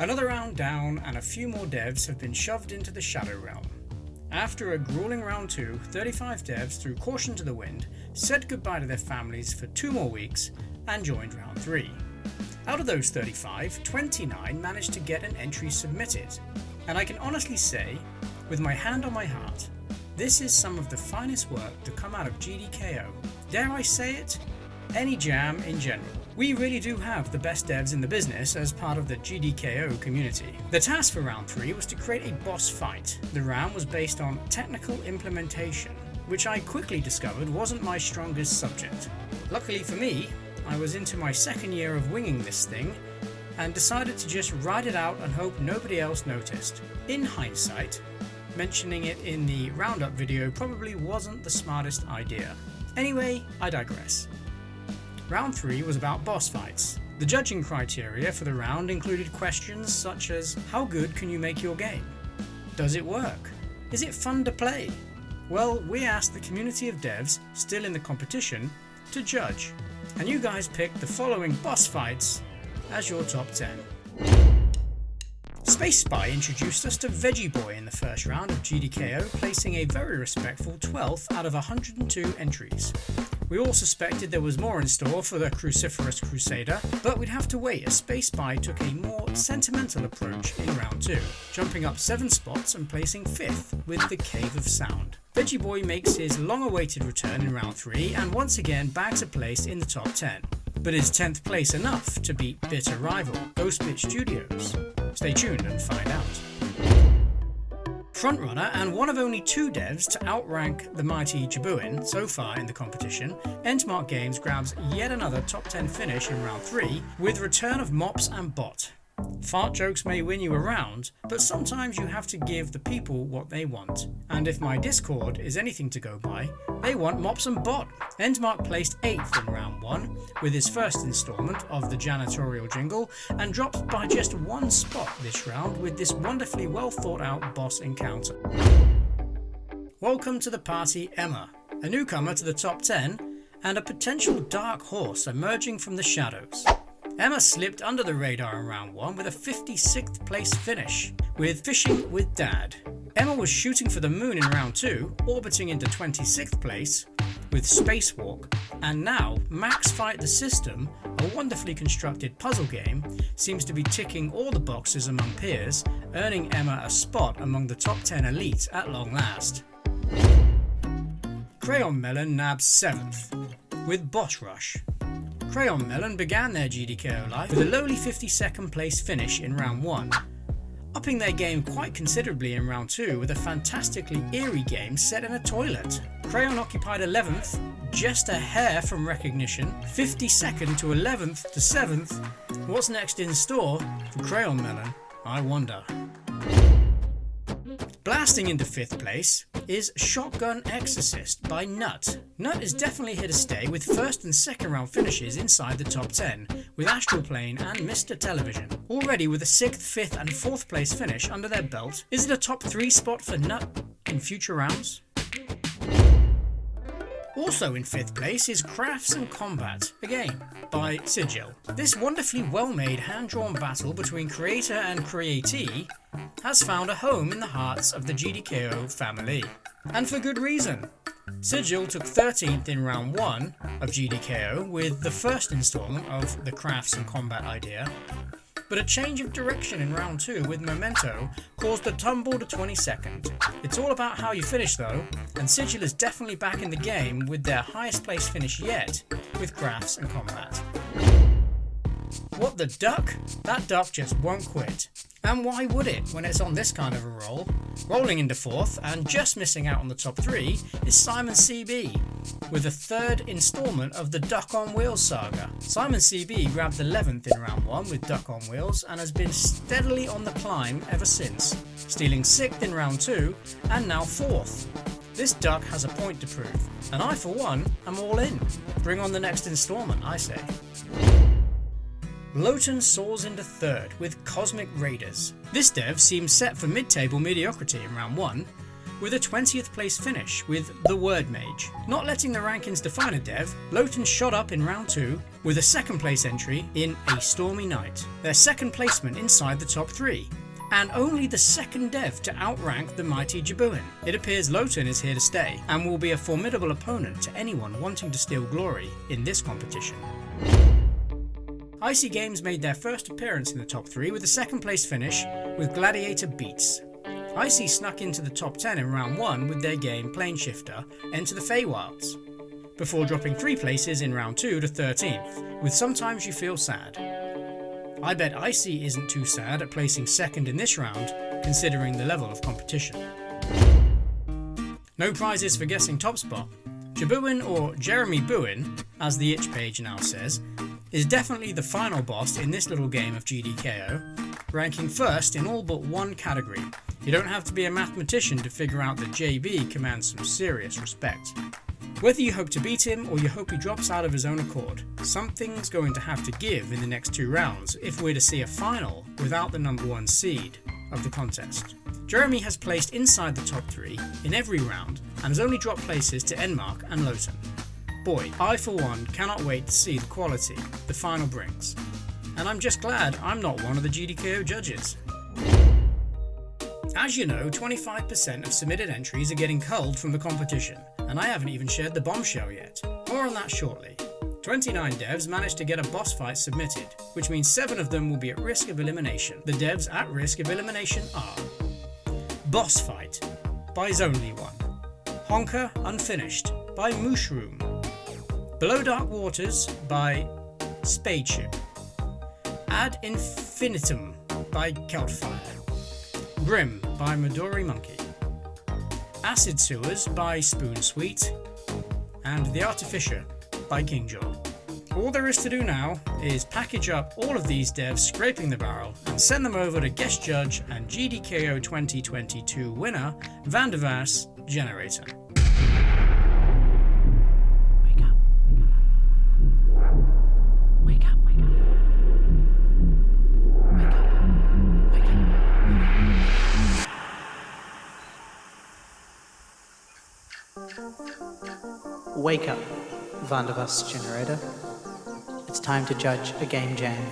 Another round down and a few more devs have been shoved into the Shadow Realm. After a grueling round 2, 35 devs threw caution to the wind, said goodbye to their families for 2 more weeks and joined round 3. Out of those 35, 29 managed to get an entry submitted, and I can honestly say, with my hand on my heart, this is some of the finest work to come out of GDKO. Dare I say it? Any jam in general. We really do have the best devs in the business as part of the GDKO community. The task for round 3 was to create a boss fight. The round was based on technical implementation, which I quickly discovered wasn't my strongest subject. Luckily for me, I was into my 2nd year of winging this thing and decided to just ride it out and hope nobody else noticed. In hindsight, mentioning it in the roundup video probably wasn't the smartest idea. Anyway, I digress. Round 3 was about boss fights. The judging criteria for the round included questions such as, how good can you make your game? Does it work? Is it fun to play? Well, we asked the community of devs still in the competition to judge, and you guys picked the following boss fights as your top 10. Space Spy introduced us to Veggie Boy in the first round of GDKO, placing a very respectful 12th out of 102 entries. We all suspected there was more in store for the Cruciferous Crusader, but we'd have to wait as Space Spy took a more sentimental approach in round 2, jumping up 7 spots and placing 5th with the Cave of Sound. Veggie Boy makes his long-awaited return in round 3 and once again bags a place in the top 10. But is 10th place enough to beat bitter rival Ghostbit Studios? Stay tuned and find out. Frontrunner and one of only 2 devs to outrank the mighty Jabuin so far in the competition, Endmark Games grabs yet another top 10 finish in round 3 with return of Mops and Bot. Fart jokes may win you a round, but sometimes you have to give the people what they want. And if my Discord is anything to go by, they want Mops and Bot. Endmark placed 8th in round 1 with his first instalment of the janitorial jingle and dropped by just 1 spot this round with this wonderfully well thought out boss encounter. Welcome to the party, Emma, a newcomer to the top 10 and a potential dark horse emerging from the shadows. Emma slipped under the radar in round 1 with a 56th place finish with Fishing with Dad. Emma was shooting for the moon in round 2, orbiting into 26th place with Spacewalk, and now Max Fight the System, a wonderfully constructed puzzle game, seems to be ticking all the boxes among peers, earning Emma a spot among the top 10 elites at long last. Crayon Melon nabs 7th with Boss Rush. Crayon Melon began their GDKO life with a lowly 52nd place finish in round 1, upping their game quite considerably in round 2 with a fantastically eerie game set in a toilet. Crayon occupied 11th, just a hair from recognition, 52nd to 11th to 7th. What's next in store for Crayon Melon, I wonder. Blasting into 5th place is Shotgun Exorcist by Nut. Nut is definitely here to stay with 1st and 2nd round finishes inside the top 10, with Astral Plane and Mr. Television. Already with a 6th, 5th and 4th place finish under their belt, is it a top 3 spot for Nut in future rounds? Also in 5th place is Crafts and Combat, again, by Sigil. This wonderfully well-made hand-drawn battle between creator and createe has found a home in the hearts of the GDKO family. And for good reason. Sigil took 13th in round 1 of GDKO with the first instalment of the Crafts and Combat idea, but a change of direction in round 2 with Memento caused a tumble to 22nd. It's all about how you finish though, and Sigil is definitely back in the game with their highest place finish yet with Crafts and Combat. What the duck? That duck just won't quit. And why would it when it's on this kind of a roll? Rolling into 4th and just missing out on the top 3 is Simon CB with the 3rd instalment of the Duck on Wheels saga. Simon CB grabbed 11th in round 1 with Duck on Wheels and has been steadily on the climb ever since, stealing 6th in round 2 and now 4th. This duck has a point to prove, and I for one am all in. Bring on the next instalment, I say. Lowton soars into 3rd with Cosmic Raiders. This dev seems set for mid-table mediocrity in round 1, with a 20th place finish with the Word Mage. Not letting the rankings define a dev, Lowton shot up in round 2 with a 2nd place entry in A Stormy Night, their 2nd placement inside the top 3, and only the 2nd dev to outrank the mighty Jabuin. It appears Lowton is here to stay and will be a formidable opponent to anyone wanting to steal glory in this competition. Icy Games made their first appearance in the top 3 with a 2nd place finish with Gladiator Beats. Icy snuck into the top 10 in round 1 with their game Plane Shifter Enter the Feywilds, before dropping 3 places in round 2 to 13th, with Sometimes You Feel Sad. I bet Icy isn't too sad at placing 2nd in this round, considering the level of competition. No prizes for guessing top spot. Jabuin, or Jeremy Buin, as the itch page now says, is definitely the final boss in this little game of GDKO, ranking 1st in all but one category. You don't have to be a mathematician to figure out that JB commands some serious respect. Whether you hope to beat him or you hope he drops out of his own accord, something's going to have to give in the next 2 rounds if we're to see a final without the number 1 seed of the contest. Jeremy has placed inside the top 3 in every round and has only dropped places to Enmark and Lowton. Boy, I for one cannot wait to see the quality the final brings, and I'm just glad I'm not one of the GDKO judges. As you know, 25% of submitted entries are getting culled from the competition, and I haven't even shared the bombshell yet. More on that shortly. 29 devs managed to get a boss fight submitted, which means 7 of them will be at risk of elimination. The devs at risk of elimination are Boss Fight by Zonely1, Honker Unfinished by Mushroom, Below Dark Waters by Spadeship, Ad Infinitum by Celtfire, Grim by Midori Monkey, Acid Sewers by Spoon Sweet, and The Artificer by Kingjaw. All there is to do now is package up all of these devs scraping the barrel and send them over to guest judge and GDKO 2022 winner Vandervaas Generator. Wake up, Vandervaas Generator. It's time to judge a game jam.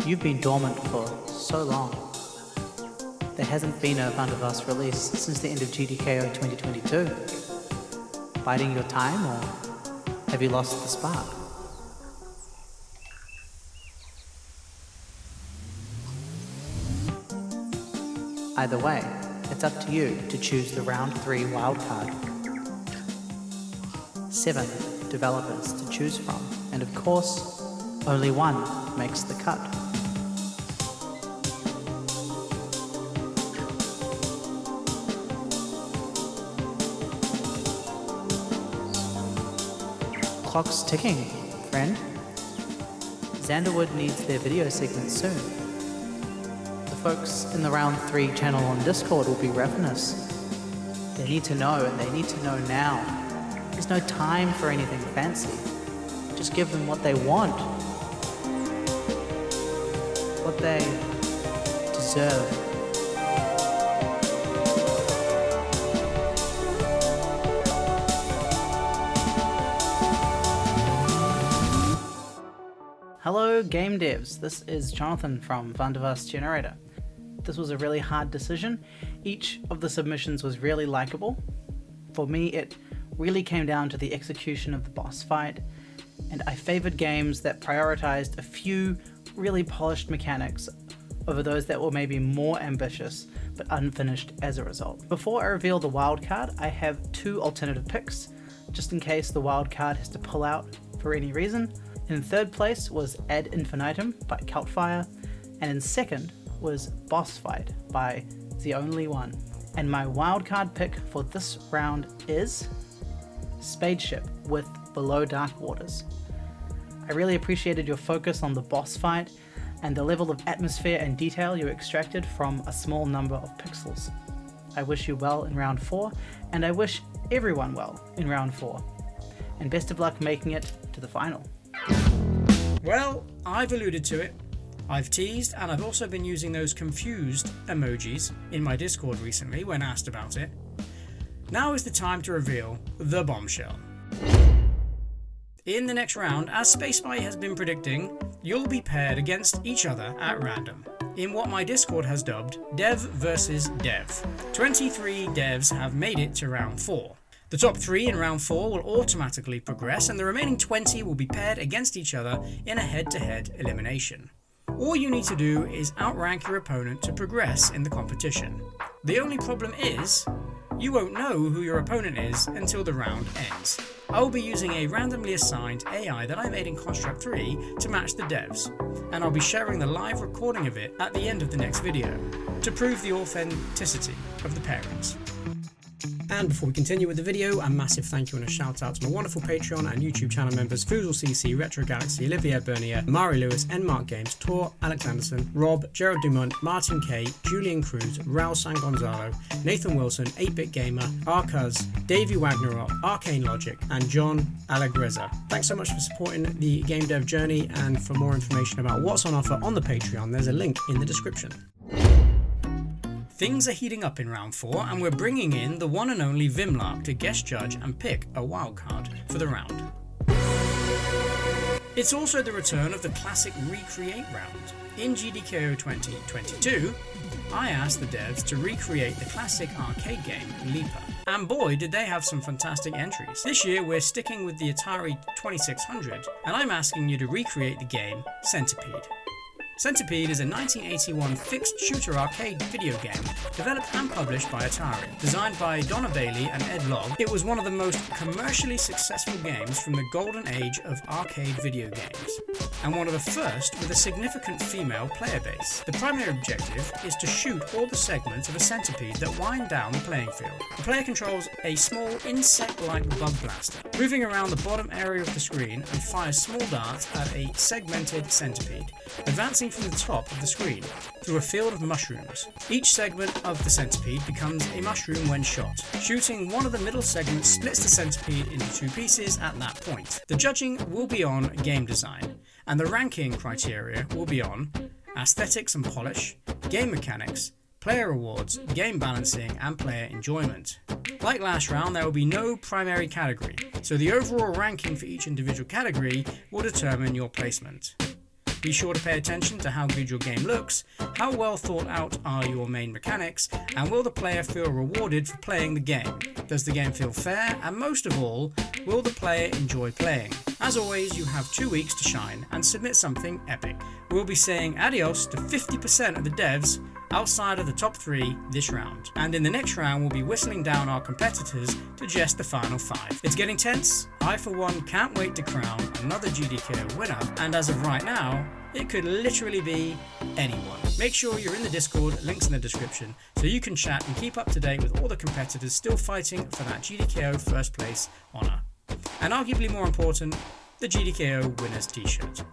You've been dormant for so long. There hasn't been a Vandervaas release since the end of GDKO 2022. Biding your time, or have you lost the spark? Either way, it's up to you to choose the round 3 wildcard. 7 developers to choose from, and of course, only one makes the cut. Clock's ticking, friend. Xanderwood needs their video segment soon. The folks in the round 3 channel on Discord will be ravenous. They need to know, and they need to know now. There's no time for anything fancy. Just give them what they want. What they deserve. Hello game devs, this is Jonathan from Vandervaas Generator. This was a really hard decision. Each of the submissions was really likable. For me, it really came down to the execution of the boss fight, and I favoured games that prioritised a few really polished mechanics over those that were maybe more ambitious but unfinished as a result. Before I reveal the wildcard, I have 2 alternative picks, just in case the wildcard has to pull out for any reason. In 3rd place was Ad Infinitum by Celtfire, and in 2nd was Boss Fight by The Only One. And my wildcard pick for this round is Spadeship with Below Dark Waters. I really appreciated your focus on the boss fight and the level of atmosphere and detail you extracted from a small number of pixels. I wish you well in round 4, and I wish everyone well in round 4. And best of luck making it to the final. Well, I've alluded to it. I've teased and I've also been using those confused emojis in my Discord recently when asked about it. Now is the time to reveal the bombshell. In the next round, as SpaceBy has been predicting, you'll be paired against each other at random, in what my Discord has dubbed Dev versus Dev. 23 devs have made it to round 4. The top 3 in round 4 will automatically progress, and the remaining 20 will be paired against each other in a head-to-head elimination. All you need to do is outrank your opponent to progress in the competition. The only problem is, you won't know who your opponent is until the round ends. I will be using a randomly assigned AI that I made in Construct 3 to match the devs, and I'll be sharing the live recording of it at the end of the next video to prove the authenticity of the pairings. And before we continue with the video, a massive thank you and a shout out to my wonderful Patreon and YouTube channel members Foozle CC, Retro Galaxy, Olivier Bernier, Mari Lewis, Mark Games, Tor, Alex Anderson, Rob, Gerald Dumont, Martin K, Julian Cruz, Raul San Gonzalo, Nathan Wilson, 8-Bit Gamer, Arcuz, Davey Wagnerot, Arcane Logic, and John Allegrezza. Thanks so much for supporting the game dev journey, and for more information about what's on offer on the Patreon, there's a link in the description. Things are heating up in round 4, and we're bringing in the one and only Vimlark to guest judge and pick a wildcard for the round. It's also the return of the classic Recreate round. In GDKO 2022, I asked the devs to recreate the classic arcade game Leaper, and boy did they have some fantastic entries. This year we're sticking with the Atari 2600, and I'm asking you to recreate the game Centipede. Centipede is a 1981 fixed shooter arcade video game developed and published by Atari. Designed by Donna Bailey and Ed Logg, it was one of the most commercially successful games from the golden age of arcade video games, and one of the first with a significant female player base. The primary objective is to shoot all the segments of a centipede that wind down the playing field. The player controls a small insect-like bug blaster, moving around the bottom area of the screen, and fires small darts at a segmented centipede, advancing from the top of the screen through a field of mushrooms. Each segment of the centipede becomes a mushroom when shot. Shooting one of the middle segments splits the centipede into 2 pieces at that point. The judging will be on game design, and the ranking criteria will be on aesthetics and polish, game mechanics, player rewards, game balancing, and player enjoyment. Like last round, there will be no primary category, so the overall ranking for each individual category will determine your placement. Be sure to pay attention to how good your game looks, how well thought out are your main mechanics, and will the player feel rewarded for playing the game? Does the game feel fair? And most of all, will the player enjoy playing? As always, you have 2 weeks to shine and submit something epic. We'll be saying adios to 50% of the devs outside of the top 3 this round, and in the next round we'll be whistling down our competitors to just the final 5. It's getting tense. I for one can't wait to crown another GDKO winner, and as of right now it could literally be anyone. Make sure you're in the Discord, links in the description, so you can chat and keep up to date with all the competitors still fighting for that GDKO first place honour, and arguably more important, the GDKO winners t-shirt.